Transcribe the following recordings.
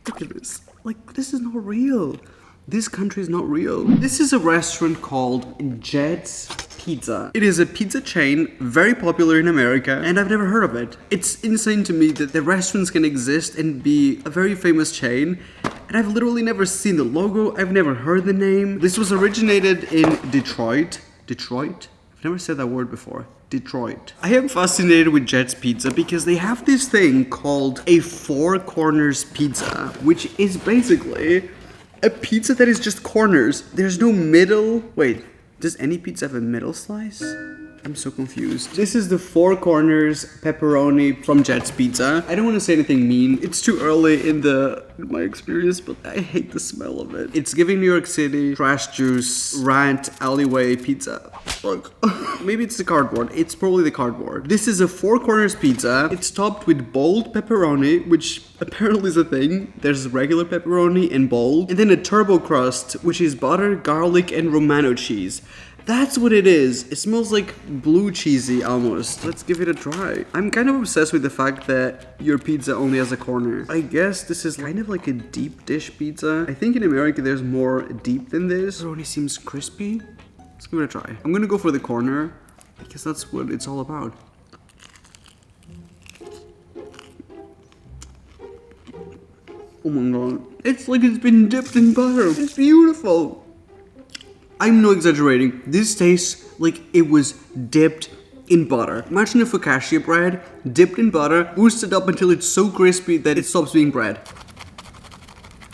Look at this. Like, this is not real. This country is not real. This is a restaurant called Jed's Pizza. It is a pizza chain, very popular in America, and I've never heard of it. It's insane to me that the restaurants can exist and be a very famous chain, and I've literally never seen the logo, I've never heard the name. This was originated in Detroit. Detroit? I've never said that word before. Detroit. I am fascinated with Jed's Pizza because they have this thing called a four corners pizza, which is basically a pizza that is just corners. There's no middle. Wait, does any pizza have a middle slice? I'm so confused. This is the four corners pepperoni from Jed's Pizza. I don't want to say anything mean. It's too early in my experience, but I hate the smell of it. It's giving New York City trash juice rant alleyway pizza. Look, maybe it's the cardboard. It's probably the cardboard. This is a four corners pizza. It's topped with bold pepperoni, which apparently is a thing. There's regular pepperoni and bold, and then a turbo crust, which is butter, garlic, and Romano cheese. That's what it is. It smells like blue cheesy almost. Let's give it a try. I'm kind of obsessed with the fact that your pizza only has a corner. I guess this is kind of like a deep dish pizza. I think in America there's more deep than this. Pepperoni seems crispy. Let's give it a try. I'm gonna go for the corner because that's what it's all about. Oh my god. It's like it's been dipped in butter. It's beautiful. I'm not exaggerating. This tastes like it was dipped in butter. Imagine a focaccia bread dipped in butter, boosted up until it's so crispy that it stops being bread.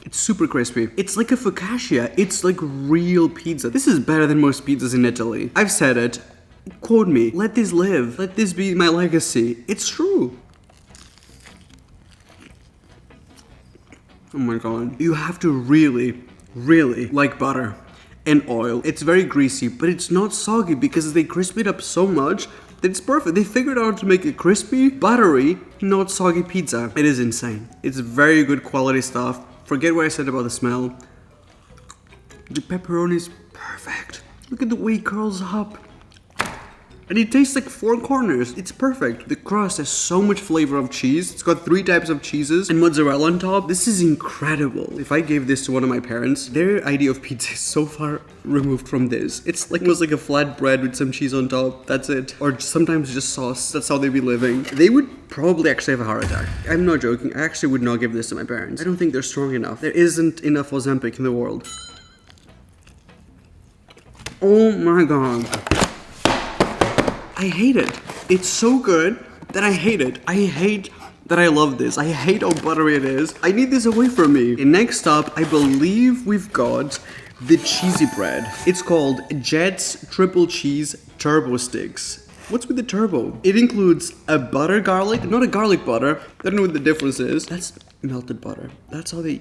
It's super crispy. It's like a focaccia. It's like real pizza. This is better than most pizzas in Italy. I've said it. Quote me. Let this live. Let this be my legacy. It's true. Oh my god. You have to really, really like butter and oil. It's very greasy, but it's not soggy because they crisp it up so much that it's perfect. They figured out to make a crispy, buttery, not soggy pizza. It is insane. It's very good quality stuff. Forget what I said about the smell. The pepperoni is perfect. Look at the way it curls up. And it tastes like four corners. It's perfect. The crust has so much flavor of cheese. It's got 3 types of cheeses and mozzarella on top. This is incredible. If I gave this to one of my parents, their idea of pizza is so far removed from this. It's like almost like a flat bread with some cheese on top. That's it. Or sometimes just sauce. That's how they'd be living. They would probably actually have a heart attack. I'm not joking. I actually would not give this to my parents. I don't think they're strong enough. There isn't enough Ozempic in the world. Oh my god. I hate it. It's so good that I hate it. I hate that I love this. I hate how buttery it is. I need this away from me. And next up, I believe we've got the cheesy bread. It's called Jed's Triple Cheese Turbo Sticks. What's with the turbo? It includes a butter garlic, not a garlic butter. I don't know what the difference is. That's melted butter. That's how they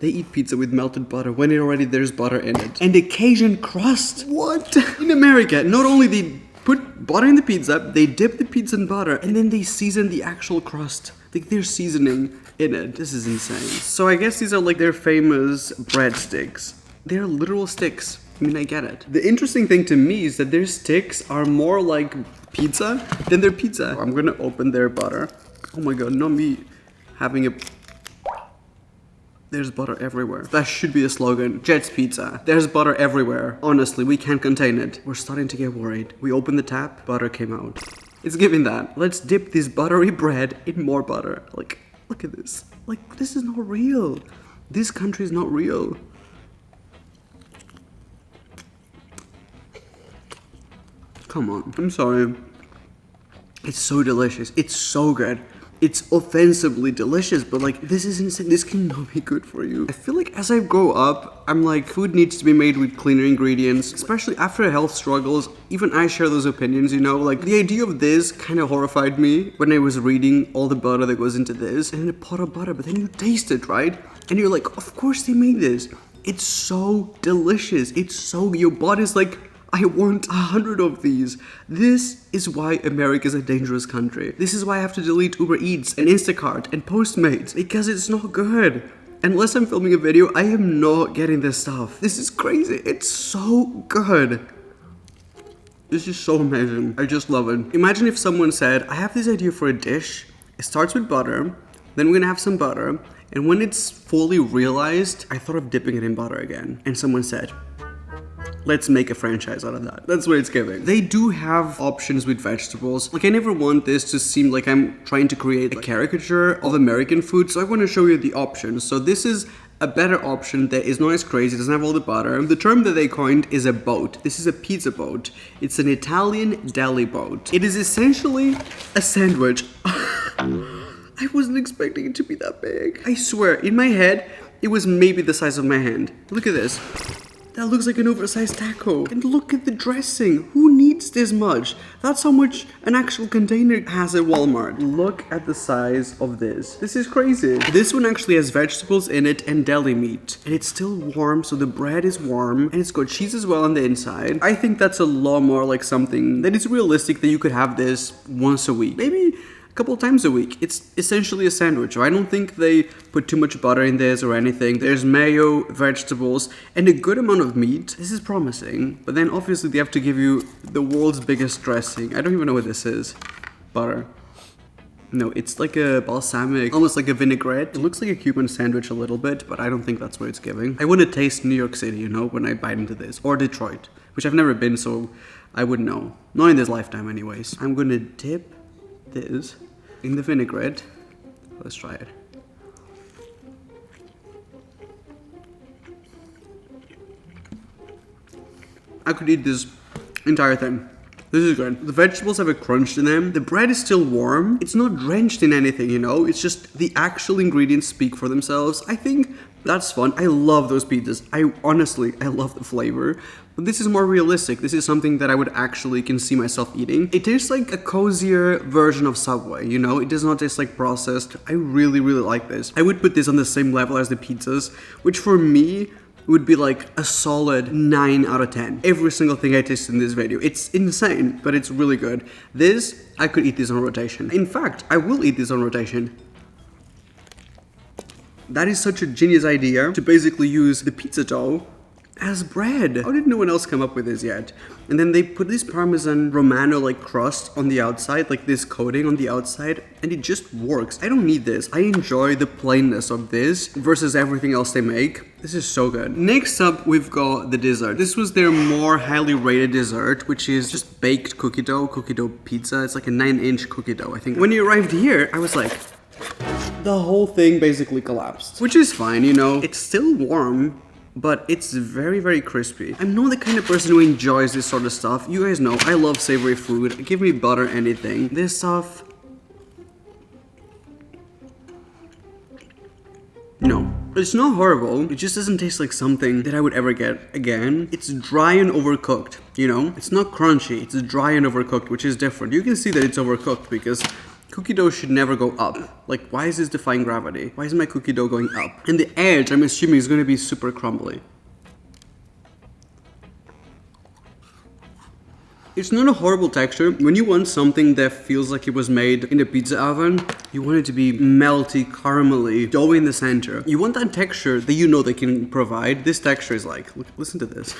eat pizza with melted butter when there's butter in it. And a Cajun crust. What? In America, not only they put butter in the pizza, they dip the pizza in butter, and then they season the actual crust. Like they're seasoning in it. This is insane. So I guess these are like their famous breadsticks. They're literal sticks. I mean, I get it. The interesting thing to me is that their sticks are more like pizza than their pizza. I'm gonna open their butter. Oh my god, not me having a... There's butter everywhere. That should be a slogan. Jed's Pizza. There's butter everywhere. Honestly, we can't contain it. We're starting to get worried. We opened the tap, butter came out. It's giving that. Let's dip this buttery bread in more butter. Like, look at this. Like, this is not real. This country is not real. Come on. I'm sorry. It's so delicious. It's so good. It's offensively delicious, but like, this is insane. This cannot be good for you. I feel like as I grow up, I'm like, food needs to be made with cleaner ingredients, especially after health struggles. Even I share those opinions, you know? Like, the idea of this kind of horrified me when I was reading all the butter that goes into this, and a pot of butter, but then you taste it, right? And you're like, of course they made this. It's so delicious. It's so, your body's like, I want 100 of these. This is why America is a dangerous country. This is why I have to delete Uber Eats and Instacart and Postmates, because it's not good. Unless I'm filming a video, I am not getting this stuff. This is crazy. It's so good. This is so amazing. I just love it. Imagine if someone said, I have this idea for a dish. It starts with butter. Then we're gonna have some butter. And when it's fully realized, I thought of dipping it in butter again. And someone said, let's make a franchise out of that. That's what it's giving. They do have options with vegetables. Like, I never want this to seem like I'm trying to create a caricature of American food, so I want to show you the options. So this is a better option that is not as crazy, doesn't have all the butter. The term that they coined is a boat. This is a pizza boat. It's an Italian deli boat. It is essentially a sandwich. I wasn't expecting it to be that big. I swear, in my head, it was maybe the size of my hand. Look at this. That looks like an oversized taco. And look at the dressing. Who needs this much? That's how much an actual container has at Walmart. Look at the size of this. This is crazy. This one actually has vegetables in it and deli meat. And it's still warm, so the bread is warm. And it's got cheese as well on the inside. I think that's a lot more like something that is realistic that you could have this once a week. Maybe couple times a week. It's essentially a sandwich. I don't think they put too much butter in this or anything. There's mayo, vegetables, and a good amount of meat. This is promising. But then obviously they have to give you the world's biggest dressing. I don't even know what this is. Butter. No, it's like a balsamic, almost like a vinaigrette. It looks like a Cuban sandwich a little bit, but I don't think that's what it's giving. I want to taste New York City, you know, when I bite into this. Or Detroit, which I've never been, so I wouldn't know. Not in this lifetime anyways. I'm gonna dip this in the vinaigrette. Let's try it. I could eat this entire thing. This is good. The vegetables have a crunch in them. The bread is still warm. It's not drenched in anything, you know? It's just the actual ingredients speak for themselves. I think that's fun. I love those pizzas. I love the flavor. But this is more realistic. This is something that I would actually can see myself eating. It tastes like a cozier version of Subway, you know? It does not taste like processed. I really, really like this. I would put this on the same level as the pizzas, which for me would be like a solid 9 out of 10. Every single thing I tasted in this video. It's insane, but it's really good. This, I could eat this on rotation. In fact, I will eat this on rotation. That is such a genius idea to basically use the pizza dough as bread. How did no one else come up with this yet? And then they put this Parmesan Romano like crust on the outside, like this coating on the outside, and it just works. I don't need this. I enjoy the plainness of this versus everything else they make. This is so good. Next up, we've got the dessert. This was their more highly rated dessert, which is just baked cookie dough pizza. It's like a 9-inch cookie dough, I think. When you arrived here, I was like, the whole thing basically collapsed. Which is fine, you know. It's still warm, but it's very, very crispy. I'm not the kind of person who enjoys this sort of stuff. You guys know, I love savory food. Give me butter, anything. This stuff, no. It's not horrible. It just doesn't taste like something that I would ever get again. It's dry and overcooked, you know? It's not crunchy, it's dry and overcooked, which is different. You can see that it's overcooked because cookie dough should never go up. Like, why is this defying gravity? Why is my cookie dough going up? And the edge, I'm assuming, is going to be super crumbly. It's not a horrible texture. When you want something that feels like it was made in a pizza oven, you want it to be melty, caramelly, dough in the center. You want that texture that you know they can provide. This texture is like, look, listen to this.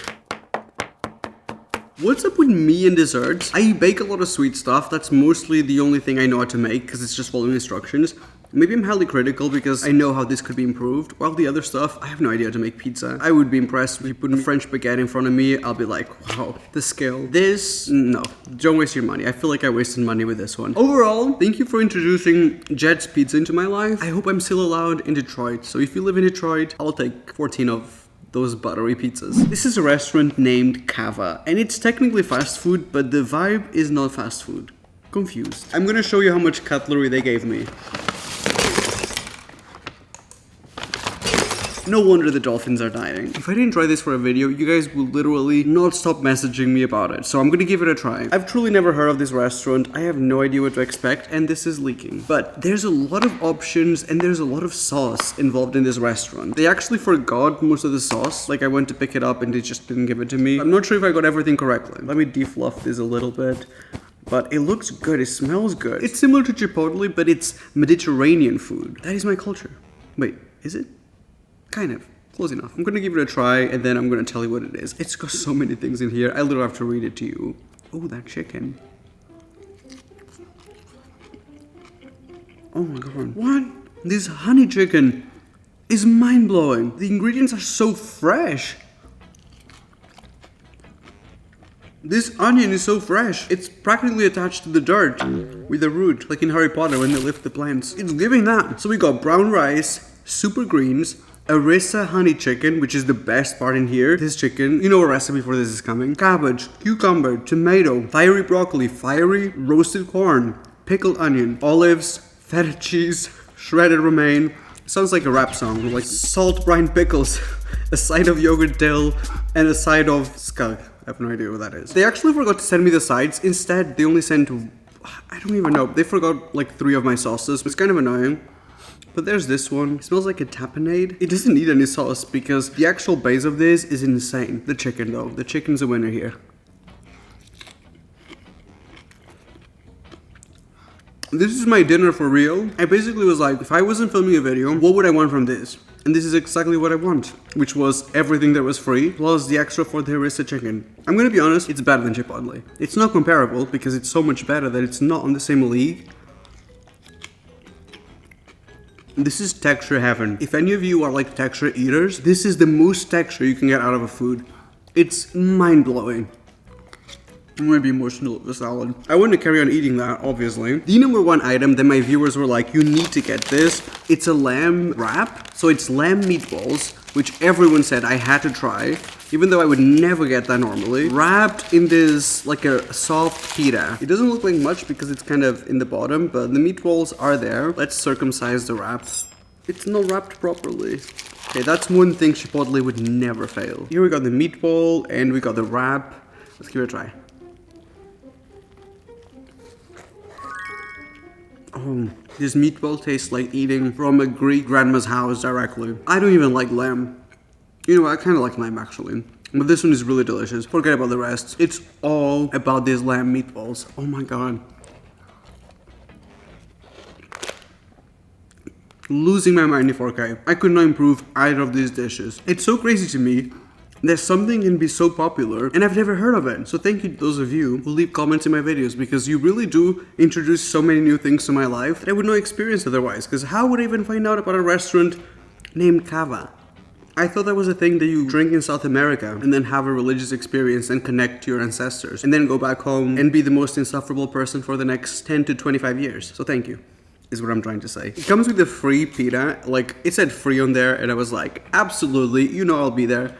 What's up with me and desserts? I bake a lot of sweet stuff. That's mostly the only thing I know how to make because it's just following instructions. Maybe I'm highly critical because I know how this could be improved. While the other stuff, I have no idea how to make pizza. I would be impressed if you put a French baguette in front of me. I'll be like, wow, the skill. This, no, don't waste your money. I feel like I wasted money with this one. Overall, thank you for introducing Jed's Pizza into my life. I hope I'm still allowed in Detroit. So if you live in Detroit, I'll take 14 of those buttery pizzas. This is a restaurant named Cava, and it's technically fast food, but the vibe is not fast food. Confused. I'm gonna show you how much cutlery they gave me. No wonder the dolphins are dying. If I didn't try this for a video, you guys will literally not stop messaging me about it. So I'm gonna give it a try. I've truly never heard of this restaurant. I have no idea what to expect, and this is leaking. But there's a lot of options, and there's a lot of sauce involved in this restaurant. They actually forgot most of the sauce. Like, I went to pick it up and they just didn't give it to me. I'm not sure if I got everything correctly. Let me defluff this a little bit. But it looks good, it smells good. It's similar to Chipotle, but it's Mediterranean food. That is my culture. Wait, is it? Kind of. Close enough. I'm gonna give it a try and then I'm gonna tell you what it is. It's got so many things in here. I literally have to read it to you. Oh, that chicken. Oh my god. What? This honey chicken. is mind-blowing. The ingredients are so fresh. This onion is so fresh. It's practically attached to the dirt with the root, like in Harry Potter when they lift the plants. It's giving that. So we got brown rice, super greens, harissa honey chicken, which is the best part in here. This chicken, you know a recipe for this is coming. Cabbage, cucumber, tomato, fiery broccoli, fiery roasted corn, pickled onion, olives, feta cheese, shredded romaine. Sounds like a rap song, like salt brine pickles, a side of yogurt dill, and a side of skunk. I have no idea what that is. They actually forgot to send me the sides. Instead, they only sent, I don't even know. They forgot like 3 of my sauces. It's kind of annoying. But there's this one. It smells like a tapenade. It doesn't need any sauce because the actual base of this is insane. The chicken though. The chicken's a winner here. This is my dinner for real. I basically was like, if I wasn't filming a video, what would I want from this? And this is exactly what I want, which was everything that was free, plus the extra for the harissa chicken. I'm gonna be honest, it's better than Chipotle. It's not comparable, because it's so much better that it's not on the same league. This is texture heaven. If any of you are like texture eaters, this is the most texture you can get out of a food. It's mind-blowing. I'm gonna be emotional with the salad. I want to carry on eating that, obviously. The number 1 item that my viewers were like, you need to get this. It's a lamb wrap. So it's lamb meatballs, which everyone said I had to try, even though I would never get that normally. Wrapped in this, like a soft pita. It doesn't look like much because it's kind of in the bottom, but the meatballs are there. Let's circumcise the wrap. It's not wrapped properly. Okay, that's one thing Chipotle would never fail. Here we got the meatball and we got the wrap. Let's give it a try. Oh, this meatball tastes like eating from a Greek grandma's house directly. I don't even like lamb. You know, I kind of like lamb actually. But this one is really delicious. Forget about the rest. It's all about these lamb meatballs. Oh my god. Losing my mind in 4K. I could not improve either of these dishes. It's so crazy to me that something can be so popular and I've never heard of it. So thank you to those of you who leave comments in my videos because you really do introduce so many new things to my life that I would not experience otherwise. Because how would I even find out about a restaurant named Cava? I thought that was a thing that you drink in South America and then have a religious experience and connect to your ancestors and then go back home and be the most insufferable person for the next 10 to 25 years. So thank you, is what I'm trying to say. It comes with the free pita. Like, it said free on there and I was like, absolutely, you know I'll be there.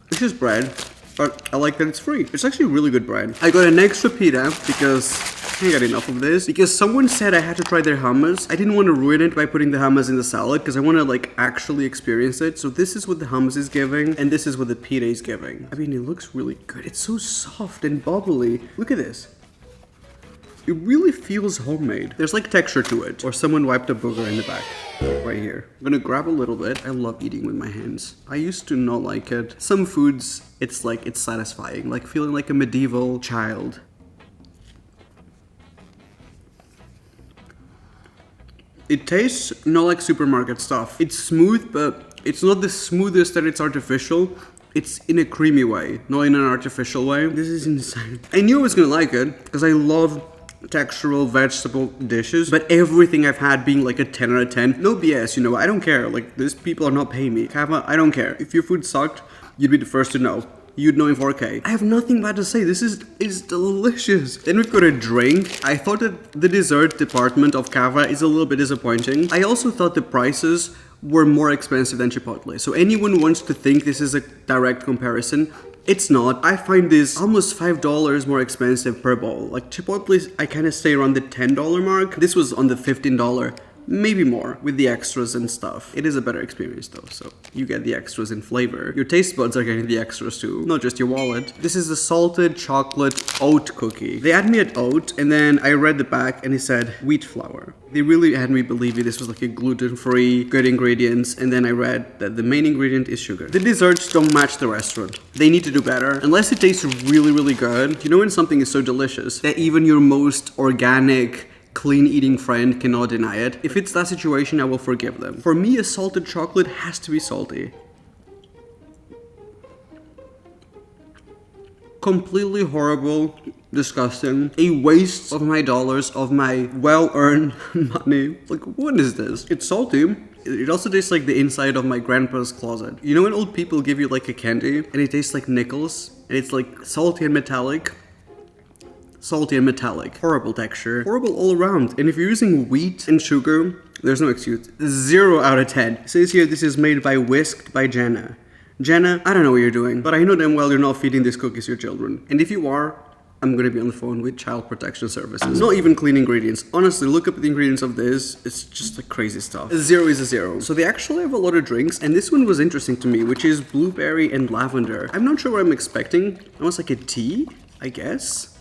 It's just bread, but I like that it's free. It's actually really good bread. I got an extra pita because I can't get enough of this. Because someone said I had to try their hummus. I didn't want to ruin it by putting the hummus in the salad because I want to like actually experience it. So this is what the hummus is giving and this is what the pita is giving. I mean, it looks really good. It's so soft and bubbly. Look at this. It really feels homemade. There's like texture to it. Or someone wiped a booger in the back. Right here. I'm gonna grab a little bit. I love eating with my hands. I used to not like it. Some foods, it's like, it's satisfying. Like feeling like a medieval child. It tastes not like supermarket stuff. It's smooth, but it's not the smoothest that it's artificial. It's in a creamy way, not in an artificial way. This is insane. I knew I was gonna like it because I love textural vegetable dishes, but everything I've had being like a 10 out of 10. No BS, you know, I don't care. Like, these people are not paying me. Cava, I don't care. If your food sucked, you'd be the first to know. You'd know in 4K. I have nothing bad to say. This is delicious. Then we've got a drink. I thought that the dessert department of Cava is a little bit disappointing. I also thought the prices were more expensive than Chipotle. So anyone who wants to think this is a direct comparison, it's not. I find this almost $5 more expensive per bowl. Like Chipotle, I kind of stay around the $10 mark. This was on the $15, maybe more, with the extras and stuff. It is a better experience though, so you get the extras in flavor. Your taste buds are getting the extras too, not just your wallet. This is a salted chocolate oat cookie. They had me at oat, and then I read the back and it said wheat flour. They really had me believing this was like a gluten-free, good ingredients, and then I read that the main ingredient is sugar. The desserts don't match the restaurant. They need to do better. Unless it tastes really, really good. You know when something is so delicious that even your most organic, clean eating friend cannot deny it? If it's that situation, I will forgive them. For me, a salted chocolate has to be salty. Completely horrible, disgusting, a waste of my dollars, of my well-earned money. Like, what is this? It's salty, It also tastes like the inside of my grandpa's closet. You know when old people give you like a candy and it tastes like nickels? And it's like salty and metallic? Salty and metallic. Horrible texture. Horrible all around. And if you're using wheat and sugar, there's no excuse. 0 out of 10. It says here this is made by Whisked by Jenna. Jenna, I don't know what you're doing, but I know damn well you're not feeding these cookies to your children. And if you are, I'm gonna be on the phone with Child Protection Services. Not even clean ingredients. Honestly, look up the ingredients of this. It's just like crazy stuff. A 0 is a 0. So they actually have a lot of drinks, and this one was interesting to me, which is blueberry and lavender. I'm not sure what I'm expecting. Almost like a tea, I guess.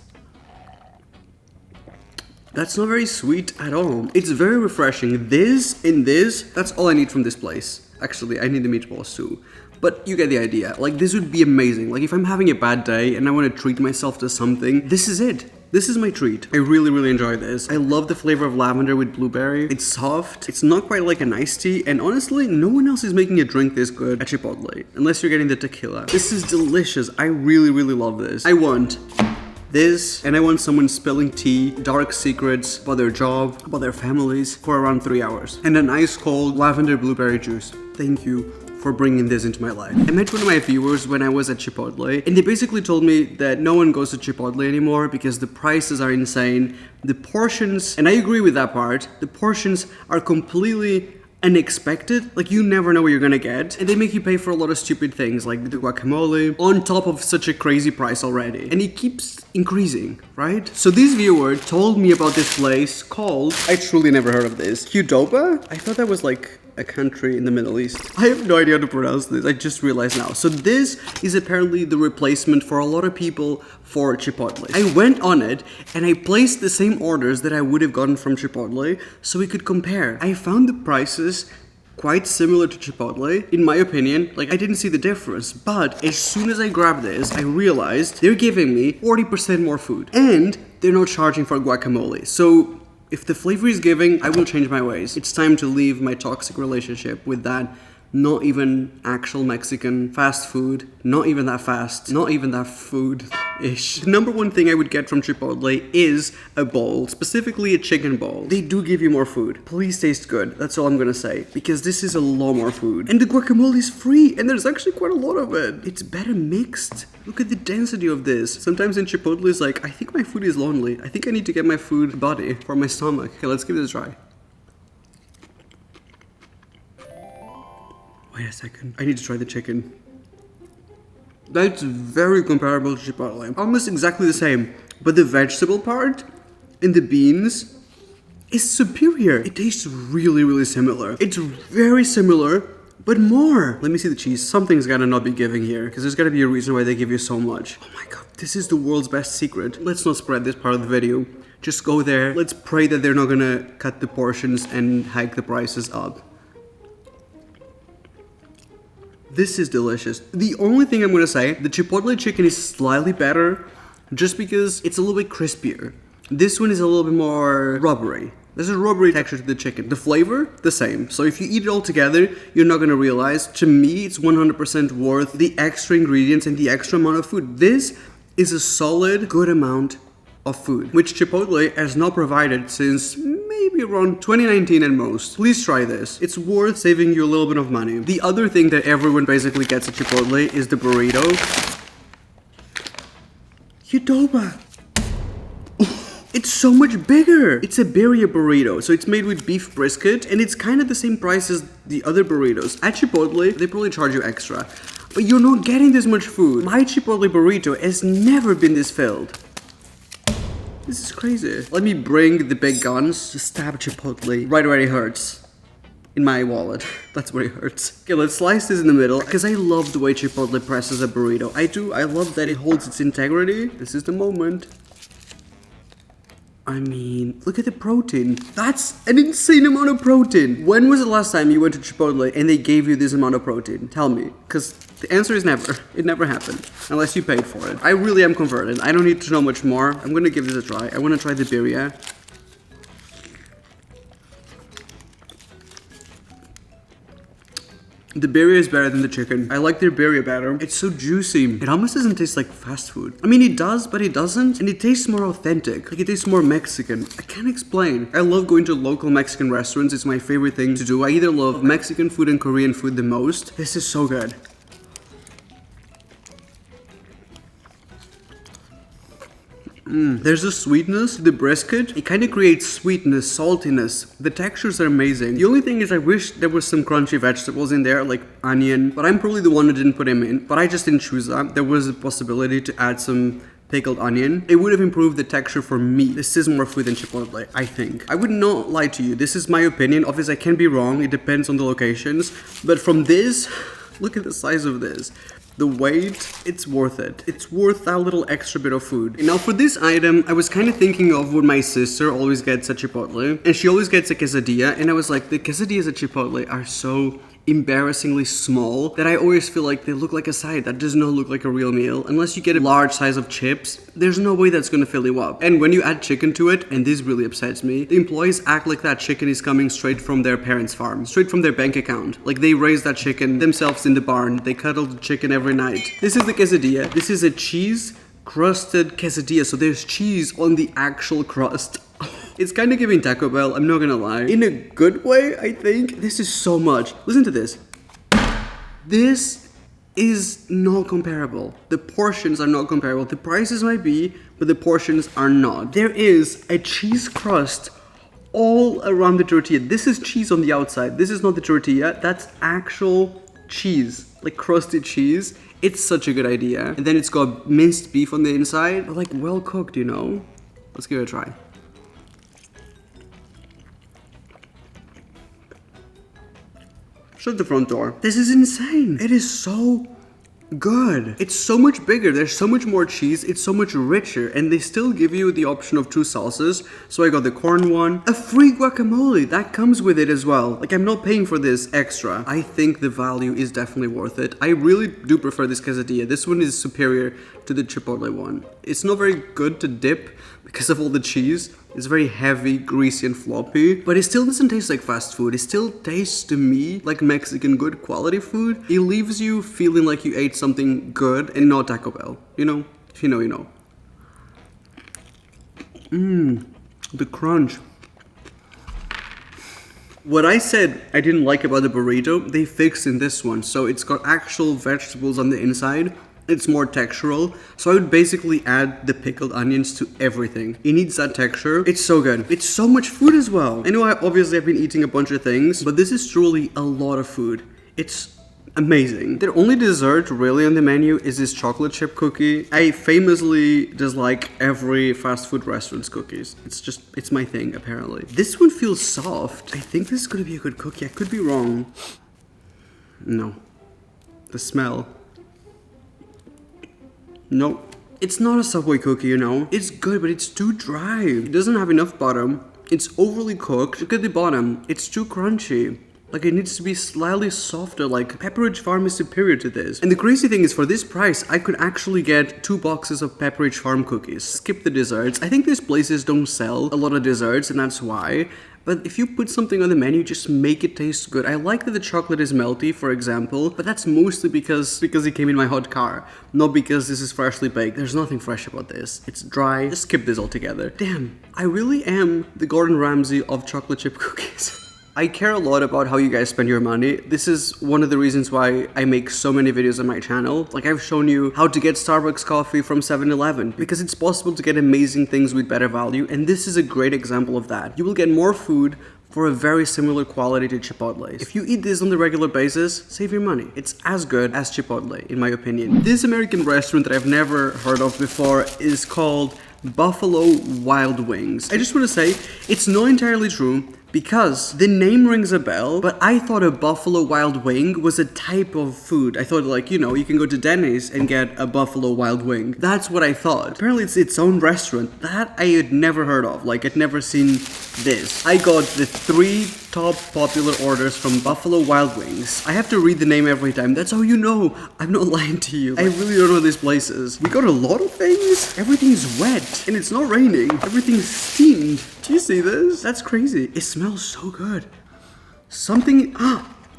That's not very sweet at all. It's very refreshing. This and this, that's all I need from this place. Actually, I need the meatballs too. But you get the idea. Like, this would be amazing. Like, if I'm having a bad day and I want to treat myself to something, this is it. This is my treat. I really, really enjoy this. I love the flavor of lavender with blueberry. It's soft. It's not quite like an iced tea. And honestly, no one else is making a drink this good at Chipotle. Unless you're getting the tequila. This is delicious. I really, really love this. I want this, and I want someone spilling tea, dark secrets about their job, about their families for around 3 hours. And an ice cold lavender blueberry juice. Thank you for bringing this into my life. I met one of my viewers when I was at Chipotle, and they basically told me that no one goes to Chipotle anymore because the prices are insane. The portions, and I agree with that part, the portions are completely unexpected. Like, you never know what you're gonna get, and they make you pay for a lot of stupid things like the guacamole on top of such a crazy price already, and it keeps increasing, right? So this viewer told me about this place called, I truly never heard of this, Qdoba? I thought that was like a country in the Middle East. I have no idea how to pronounce this. I just realized now. So this is apparently the replacement for a lot of people for Chipotle. I went on it and I placed the same orders that I would have gotten from Chipotle so we could compare. I found the prices quite similar to Chipotle, in my opinion. Like, I didn't see the difference, but as soon as I grabbed this, I realized they're giving me 40% more food and they're not charging for guacamole. So if the flavor is giving, I will change my ways. It's time to leave my toxic relationship with that not even actual Mexican fast food, not even that fast, not even that food-ish. The number one thing I would get from Chipotle is a bowl, specifically a chicken bowl. They do give you more food. Please taste good, that's all I'm gonna say, because this is a lot more food. And the guacamole is free, and there's actually quite a lot of it. It's better mixed. Look at the density of this. Sometimes in Chipotle it's like, I think my food is lonely. I think I need to get my food body for my stomach. Okay, let's give this a try. Wait a second. I need to try the chicken. That's very comparable to Chipotle. Almost exactly the same. But the vegetable part and the beans is superior. It tastes really, really similar. It's very similar, but more. Let me see the cheese. Something's gotta not be giving here, because there's gotta be a reason why they give you so much. Oh my god, this is the world's best secret. Let's not spread this part of the video. Just go there. Let's pray that they're not gonna cut the portions and hike the prices up. This is delicious. The only thing I'm gonna say, the Chipotle chicken is slightly better just because it's a little bit crispier. This one is a little bit more rubbery. There's a rubbery texture to the chicken. The flavor, the same. So if you eat it all together, you're not gonna realize. To me, it's 100% worth the extra ingredients and the extra amount of food. This is a solid, good amount of food, which Chipotle has not provided since maybe around 2019 at most. Please try this. It's worth saving you a little bit of money. The other thing that everyone basically gets at Chipotle is the burrito. Qdoba. It's so much bigger. It's a birria burrito, so it's made with beef brisket, and it's kind of the same price as the other burritos. At Chipotle, they probably charge you extra, but you're not getting this much food. My Chipotle burrito has never been this filled. This is crazy. Let me bring the big guns to stab Chipotle right where it hurts. In my wallet. That's where it hurts. Okay, let's slice this in the middle, because I love the way Chipotle presses a burrito. I do. I love that it holds its integrity. This is the moment. I mean, look at the protein. That's an insane amount of protein. When was the last time you went to Chipotle and they gave you this amount of protein? Tell me, because the answer is never. It never happened, unless you paid for it. I really am converted. I don't need to know much more. I'm gonna give this a try. I wanna try the birria. The birria is better than the chicken. I like their birria better. It's so juicy. It almost doesn't taste like fast food. I mean, it does, but it doesn't. And it tastes more authentic. Like, it tastes more Mexican. I can't explain. I love going to local Mexican restaurants. It's my favorite thing to do. I either love Mexican food and Korean food the most. This is so good. There's a sweetness to the brisket. It kind of creates sweetness, saltiness. The textures are amazing. The only thing is I wish there was some crunchy vegetables in there, like onion. But I'm probably the one who didn't put them in. But I just didn't choose that. There was a possibility to add some pickled onion. It would have improved the texture for me. This is more food than Chipotle, I think. I would not lie to you. This is my opinion. Obviously, I can be wrong. It depends on the locations. But from this, look at the size of this. The weight, it's worth it. It's worth that little extra bit of food. Now for this item, I was kind of thinking of what my sister always gets at Chipotle. And she always gets a quesadilla. And I was like, the quesadillas at Chipotle are so embarrassingly small that I always feel like they look like a side. That does not look like a real meal. Unless you get a large size of chips, there's no way that's gonna fill you up. And when you add chicken to it, and this really upsets me, the employees act like that chicken is coming straight from their parents' farm, straight from their bank account. Like they raised that chicken themselves in the barn. They cuddle the chicken every night. This is the quesadilla. This is a cheese crusted quesadilla. So there's cheese on the actual crust. It's kind of giving Taco Bell, I'm not gonna lie. In a good way, I think. This is so much. Listen to this. This is not comparable. The portions are not comparable. The prices might be, but the portions are not. There is a cheese crust all around the tortilla. This is cheese on the outside. This is not the tortilla. That's actual cheese, like crusted cheese. It's such a good idea. And then it's got minced beef on the inside, but like well cooked, you know? Let's give it a try. Shut the front door. This is insane. It is so good. It's so much bigger. There's so much more cheese. It's so much richer. And they still give you the option of 2 sauces. So I got the corn one. A free guacamole. That comes with it as well. Like, I'm not paying for this extra. I think the value is definitely worth it. I really do prefer this quesadilla. This one is superior to the Chipotle one. It's not very good to dip because of all the cheese. It's very heavy, greasy, and floppy. But it still doesn't taste like fast food. It still tastes to me like Mexican good quality food. It leaves you feeling like you ate something good and not Taco Bell. You know? If you know, you know. The crunch. What I said I didn't like about the burrito, they fixed in this one. So it's got actual vegetables on the inside. It's more textural, so I would basically add the pickled onions to everything. It needs that texture. It's so good. It's so much food as well. I know obviously I've been eating a bunch of things, but this is truly a lot of food. It's amazing. The only dessert really on the menu is this chocolate chip cookie. I famously dislike every fast food restaurant's cookies. It's my thing apparently. This one feels soft. I think this is gonna be a good cookie. I could be wrong. No. The smell. No, it's not a Subway cookie, you know. It's good, but it's too dry. It doesn't have enough bottom. It's overly cooked. Look at the bottom. It's too crunchy. Like, it needs to be slightly softer. Like, Pepperidge Farm is superior to this. And the crazy thing is, for this price, I could actually get 2 boxes of Pepperidge Farm cookies. Skip the desserts. I think these places don't sell a lot of desserts, and that's why. But if you put something on the menu, just make it taste good. I like that the chocolate is melty, for example, but that's mostly because it came in my hot car, not because this is freshly baked. There's nothing fresh about this. It's dry. Just skip this altogether. Damn, I really am the Gordon Ramsay of chocolate chip cookies. I care a lot about how you guys spend your money. This is one of the reasons why I make so many videos on my channel. Like, I've shown you how to get Starbucks coffee from 7-Eleven because it's possible to get amazing things with better value, and this is a great example of that. You will get more food for a very similar quality to Chipotle. If you eat this on the regular basis, save your money. It's as good as Chipotle, in my opinion. This American restaurant that I've never heard of before is called Buffalo Wild Wings. I just want to say, it's not entirely true, because the name rings a bell, but I thought a Buffalo Wild Wing was a type of food. I thought, like, you know, you can go to Denny's and get a Buffalo Wild Wing. That's what I thought. Apparently it's its own restaurant. That I had never heard of. Like, I'd never seen this. I got the 3 top popular orders from Buffalo Wild Wings. I have to read the name every time. That's how you know I'm not lying to you. I really don't know these places. We got a lot of things. Everything's wet and it's not raining. Everything's steamed. Do you see this? That's crazy. It smells so good. Something,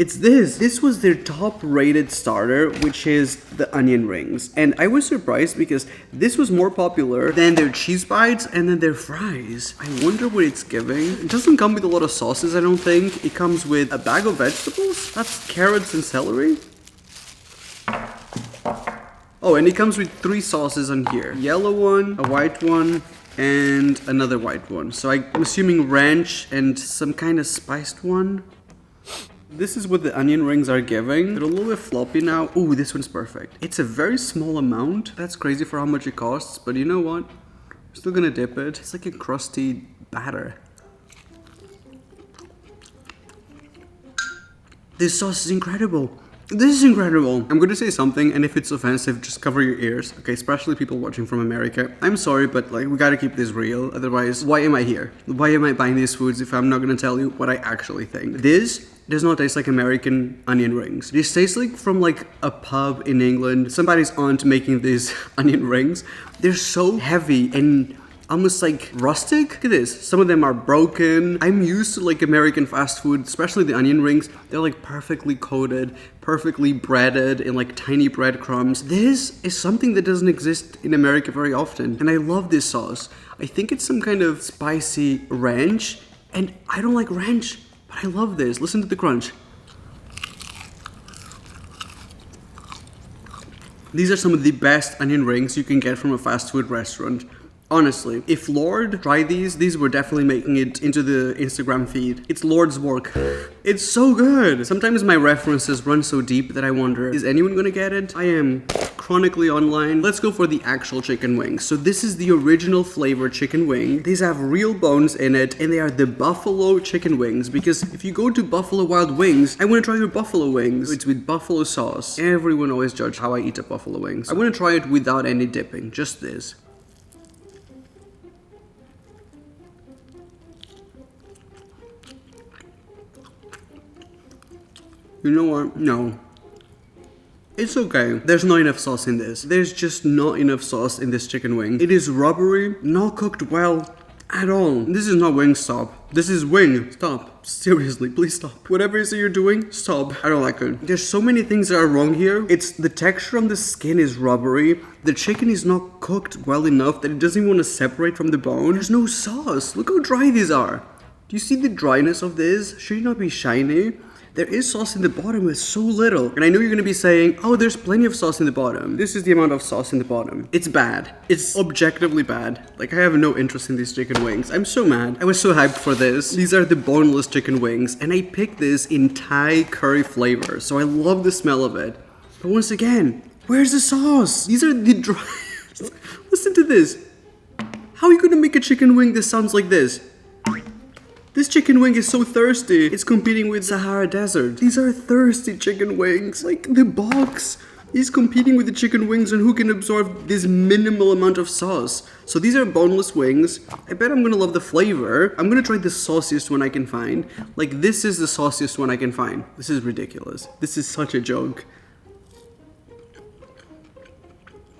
It's this. This was their top rated starter, which is the onion rings. And I was surprised because this was more popular than their cheese bites and then their fries. I wonder what it's giving. It doesn't come with a lot of sauces, I don't think. It comes with a bag of vegetables. That's carrots and celery. Oh, and it comes with 3 sauces on here. Yellow one, a white one, and another white one. So I'm assuming ranch and some kind of spiced one. This is what the onion rings are giving. They're a little bit floppy now. Ooh, this one's perfect. It's a very small amount. That's crazy for how much it costs, but you know what? I'm still gonna dip it. It's like a crusty batter. This sauce is incredible. This is incredible. I'm gonna say something, and if it's offensive, just cover your ears. Okay, especially people watching from America. I'm sorry, but like, we gotta keep this real. Otherwise, why am I here? Why am I buying these foods if I'm not gonna tell you what I actually think? This does not taste like American onion rings. This tastes like from like a pub in England. Somebody's aunt making these onion rings. They're so heavy and almost like rustic. Look at this. Some of them are broken. I'm used to like American fast food, especially the onion rings. They're like perfectly coated, perfectly breaded in like tiny breadcrumbs. This is something that doesn't exist in America very often. And I love this sauce. I think it's some kind of spicy ranch. And I don't like ranch, but I love this. Listen to the crunch. These are some of the best onion rings you can get from a fast food restaurant. Honestly, if Lord tried these were definitely making it into the Instagram feed. It's Lord's work. It's so good. Sometimes my references run so deep that I wonder, is anyone gonna get it? I am chronically online. Let's go for the actual chicken wings. So this is the original flavor chicken wing. These have real bones in it, and they are the buffalo chicken wings, because if you go to Buffalo Wild Wings, I want to try your buffalo wings. It's with buffalo sauce. Everyone always judge how I eat a buffalo wings. I want to try it without any dipping, just this. You know what? No. It's okay. There's not enough sauce in this. There's just not enough sauce in this chicken wing. It is rubbery, not cooked well at all. This is not Wingstop. This is wing. Stop. Seriously, please stop. Whatever it is that you're doing, stop. I don't like it. There's so many things that are wrong here. It's the texture on the skin is rubbery. The chicken is not cooked well enough that it doesn't even want to separate from the bone. There's no sauce. Look how dry these are. Do you see the dryness of this? Should it not be shiny? There is sauce in the bottom, but so little. And I know you're gonna be saying, oh, there's plenty of sauce in the bottom. This is the amount of sauce in the bottom. It's bad. It's objectively bad. Like, I have no interest in these chicken wings. I'm so mad. I was so hyped for this. These are the boneless chicken wings, and I picked this in Thai curry flavor, so I love the smell of it. But once again, where's the sauce? These are the dry... Listen to this. How are you gonna make a chicken wing that sounds like this? This chicken wing is so thirsty. It's competing with Sahara Desert. These are thirsty chicken wings. Like the box is competing with the chicken wings on who can absorb this minimal amount of sauce. So these are boneless wings. I bet I'm gonna love the flavor. I'm gonna try the sauciest one I can find. Like this is the sauciest one I can find. This is ridiculous. This is such a joke.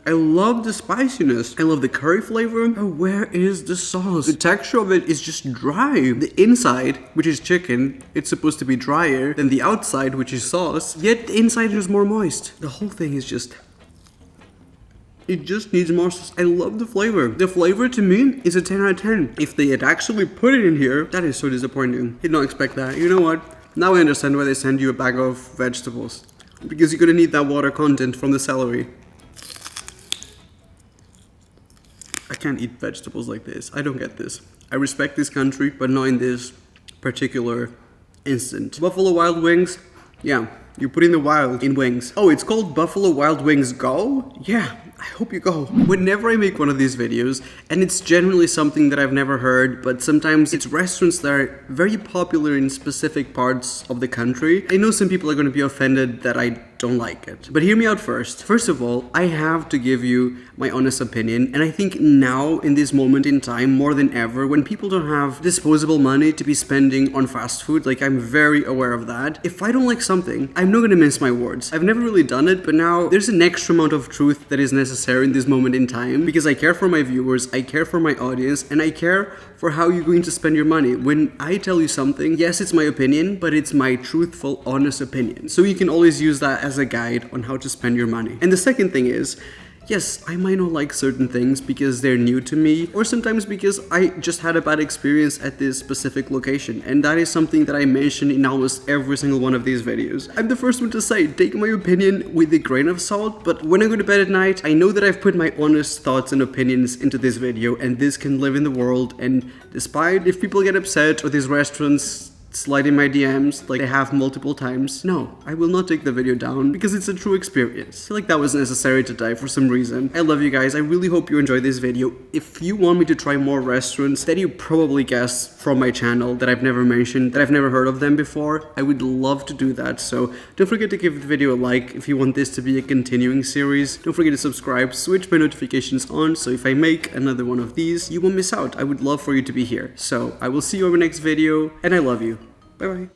I love the spiciness. I love the curry flavor. But where is the sauce? The texture of it is just dry. The inside, which is chicken, it's supposed to be drier than the outside, which is sauce. Yet the inside is more moist. The whole thing is just... It just needs more sauce. I love the flavor. The flavor to me is a 10 out of 10. If they had actually put it in here, that is so disappointing. Did not expect that. You know what? Now I understand why they send you a bag of vegetables. Because you're gonna need that water content from the celery. I can't eat vegetables like this. I don't get this. I respect this country, but not in this particular instant. Buffalo Wild Wings, yeah, you're putting the wild in wings. Oh, it's called Buffalo Wild Wings Go? Yeah, I hope you go. Whenever I make one of these videos, and it's generally something that I've never heard, but sometimes it's restaurants that are very popular in specific parts of the country. I know some people are going to be offended that I don't like it. But hear me out first. First of all, I have to give you my honest opinion, and I think now in this moment in time more than ever, when people don't have disposable money to be spending on fast food, like I'm very aware of that. If I don't like something, I'm not gonna mince my words. I've never really done it, but now there's an extra amount of truth that is necessary in this moment in time because I care for my viewers, I care for my audience, and I care for how you're going to spend your money. When I tell you something, yes, it's my opinion, but it's my truthful, honest opinion. So you can always use that as a guide on how to spend your money. And the second thing is, yes, I might not like certain things because they're new to me, or sometimes because I just had a bad experience at this specific location, and that is something that I mention in almost every single one of these videos. I'm the first one to say, take my opinion with a grain of salt, but when I go to bed at night, I know that I've put my honest thoughts and opinions into this video, and this can live in the world, and despite if people get upset or these restaurants slide in my DMs like they have multiple times, no, I will not take the video down because it's a true experience. I feel like that was necessary to die for some reason. I love you guys. I really hope you enjoyed this video. If you want me to try more restaurants that you probably guessed from my channel that I've never mentioned, that I've never heard of them before, I would love to do that. So don't forget to give the video a like if you want this to be a continuing series. Don't forget to subscribe, switch my notifications on, so if I make another one of these, you won't miss out. I would love for you to be here. So I will see you in my next video, and I love you. Bye bye.